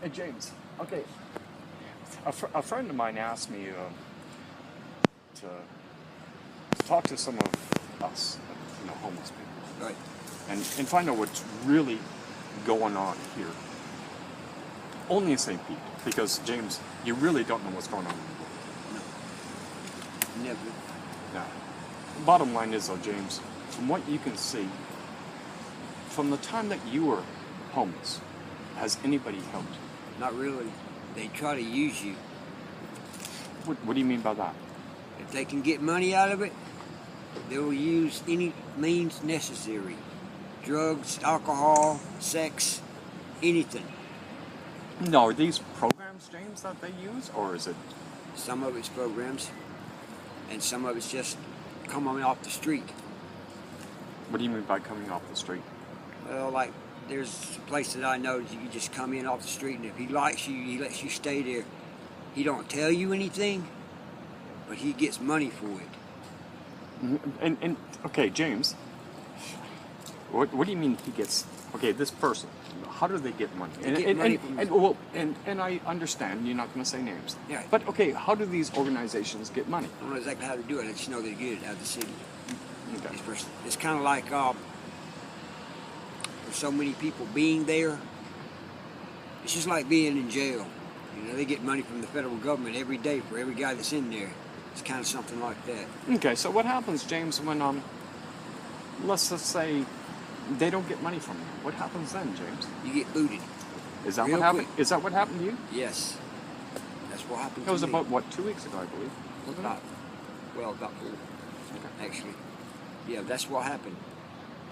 Hey, James. Okay. A friend of mine asked me to talk to some of us, homeless people, Right. and find out what's really going on here. Only in St. Pete, because James, you really don't know what's going on in the world. No. Never. Now, bottom line is, though, James, from what you can see, from the time that you were homeless, has anybody helped you? Not really. They try to use you. What do you mean by that? If they can get money out of it, they will use any means necessary. Drugs, alcohol, sex, anything. No, are these programs, James, that they use, or is it? Some of it's programs, and some of it's just coming off the street. What do you mean by coming off the street? Well, like, there's a place that I know that you can just come in off the street, and if he likes you, he lets you stay there. He don't tell you anything, but he gets money for it. And okay, James, what do you mean he gets? Okay, this person, how do they get money? They get money from and I understand you're not going to say names. Yeah. But okay, how do these organizations get money? I don't know exactly how to do it. I just know they get it out of the city. Okay. It's kind of like there's so many people being there. It's just like being in jail. They get money from the federal government every day for every guy that's in there. It's kind of something like that. Okay, so what happens, James, when let's just say they don't get money from you? What happens then, James? You get booted. Is that Real what happened? quick. Is that what happened to you? Yes. That's what happened It was to me. about, what, 2 weeks ago, I believe. Wasn't it? About 4, Okay. actually. Yeah, that's what happened.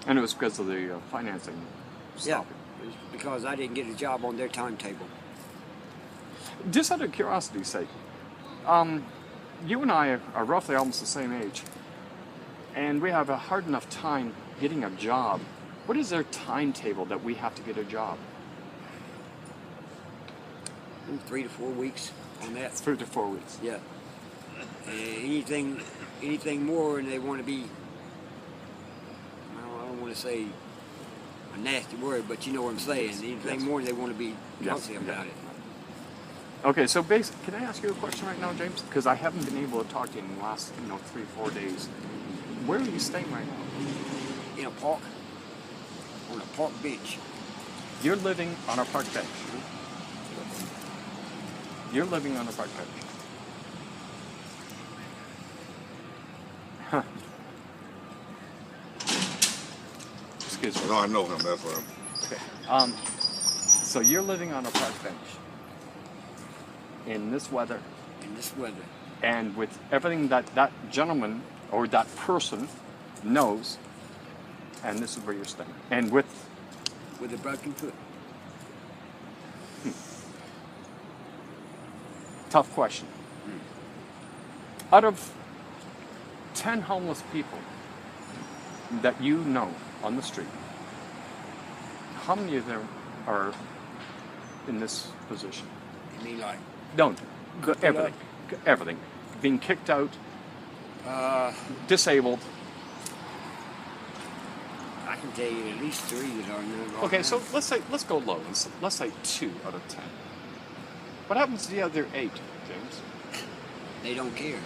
And it was because of the financing Yeah, stopping. it was because I didn't get a job on their timetable. Just out of curiosity's sake, you and I are roughly almost the same age, and we have a hard enough time getting a job. What is their timetable that we have to get a job? 3 to 4 weeks on that. 3 to 4 weeks. Yeah. Anything more, and they want to be, I don't want to say a nasty word, but you know what I'm saying. Anything more, they want to be guilty about it. Okay, so can I ask you a question right now, James? Because I haven't been able to talk to you in the last 3 or 4 days. Where are you staying right now? In a park, on a park bench. You're living on a park bench. You're living on a park bench. Huh. Excuse me. No, I know him. That's what I'm. Okay. So you're living on a park bench in this weather, In this weather. and with everything that gentleman or that person knows, and this is where you're staying, and with With a broken foot. tough question. Out of 10 homeless people that you know on the street, how many of them are in this position? I mean, like, Don't. Cooked Everything. Everything. Being kicked out, disabled. I can tell you at least 3 that are known. Okay, so let's go low. Let's say 2 out of 10. What happens to the other 8, James? They don't care.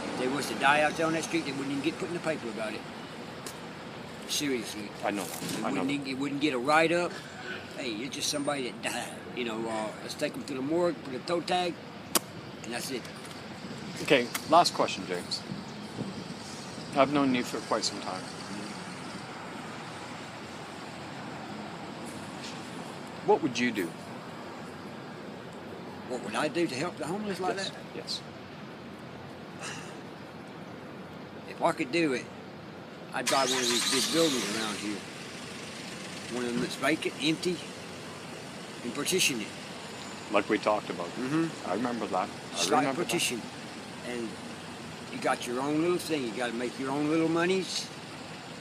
If they was to die out there on that street, they wouldn't even get put in the paper about it. Seriously. I know that. It wouldn't get a write-up. Hey, it's just somebody that died. Let's take them to the morgue, put a toe tag, and that's it. Okay, last question, James. I've known you for quite some time. What would you do? What would I do to help the homeless like that? Yes. If I could do it, I'd buy one of these big buildings around here. One of them that's vacant, empty, and partition it. Like we talked about. Mm-hmm. I remember that. Just like partition. And you got your own little thing. You got to make your own little monies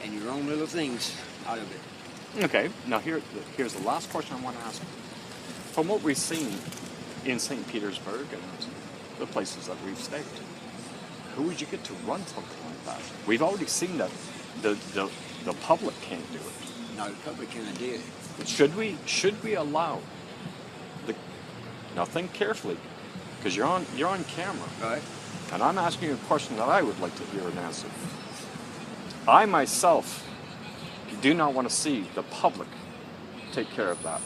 and your own little things out of it. Okay, now here's the last question I want to ask. From what we've seen in St. Petersburg and the places that we've stayed, who would you get to run something like that? We've already seen that the public can't do it. No, the public can't do it. Should we allow the? Now think carefully, because you're on camera, Right. and I'm asking you a question that I would like to hear an answer. I myself do not want to see the public take care of that.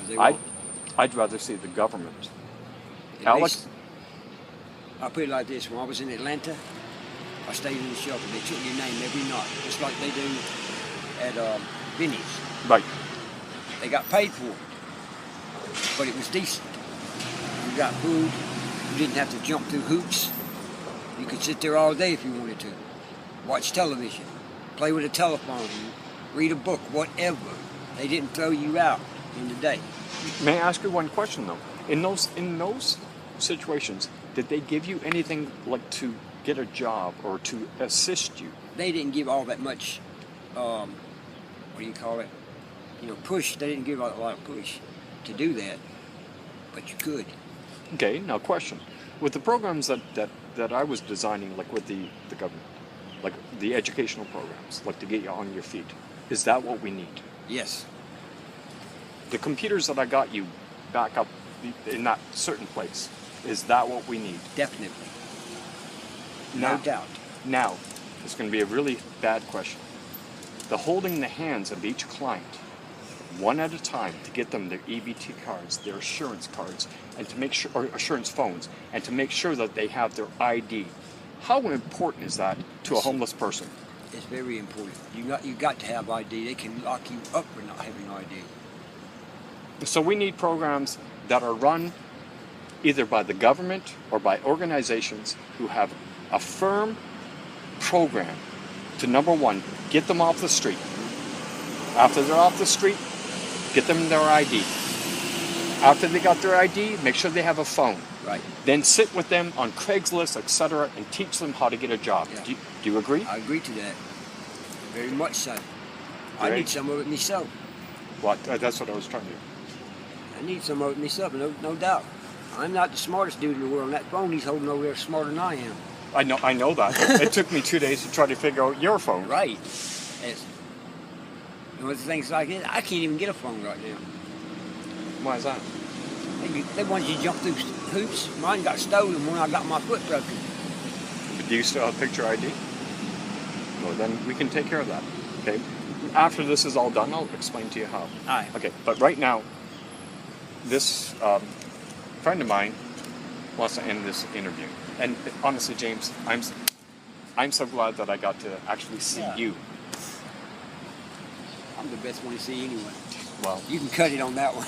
They won't. I'd rather see the government. At Alex, least- I'll put it like this: when I was in Atlanta, I stayed in the shelter. They took your name every night, just like they do at Vinny's. right? They got paid for it, but it was decent. You got food. You didn't have to jump through hoops. You could sit there all day if you wanted to. Watch television, play with a telephone, read a book, whatever. They didn't throw you out in the day. May I ask you one question though? In those situations, did they give you anything like to get a job or to assist you? They didn't give all that much, what do you call it? Push. They didn't give a lot of push to do that, but you could. Okay, now question. With the programs that I was designing, like with the government, like the educational programs, like to get you on your feet, is that what we need? Yes. The computers that I got you back up in that certain place, is that what we need? Definitely. Now- No doubt. Now, it's going to be a really bad question. The holding the hands of each client, one at a time, to get them their EBT cards, their assurance cards, and to make sure, or assurance phones, and to make sure that they have their ID. How important is that to a homeless person? It's very important. You got to have ID. They can lock you up for not having ID. So we need programs that are run either by the government or by organizations who have a firm program to, number one, get them off the street. After they're off the street, get them their ID. After they got their ID, make sure they have a phone. Right. Then sit with them on Craigslist, etc., and teach them how to get a job. Yeah. Do you agree? I agree to that. Very much so. I Great. need some of it myself. What? That's what I was trying to do. I need some of it myself, no doubt. I'm not the smartest dude in the world. And that phone he's holding over there is smarter than I am. I know that. It took me 2 days to try to figure out your phone. Right. With things like this, I can't even get a phone right now. Why is that? They wanted you to jump through hoops. Mine got stolen when I got my foot broken. Do you still have picture ID? Well, then we can take care of that. Okay. After this is all done, I'll explain to you how. Aye. Okay. But right now, this friend of mine wants to end this interview. And honestly, James, I'm so glad that I got to actually see Yeah. you. I'm the best one to see anyway. Well, You can cut it on that one.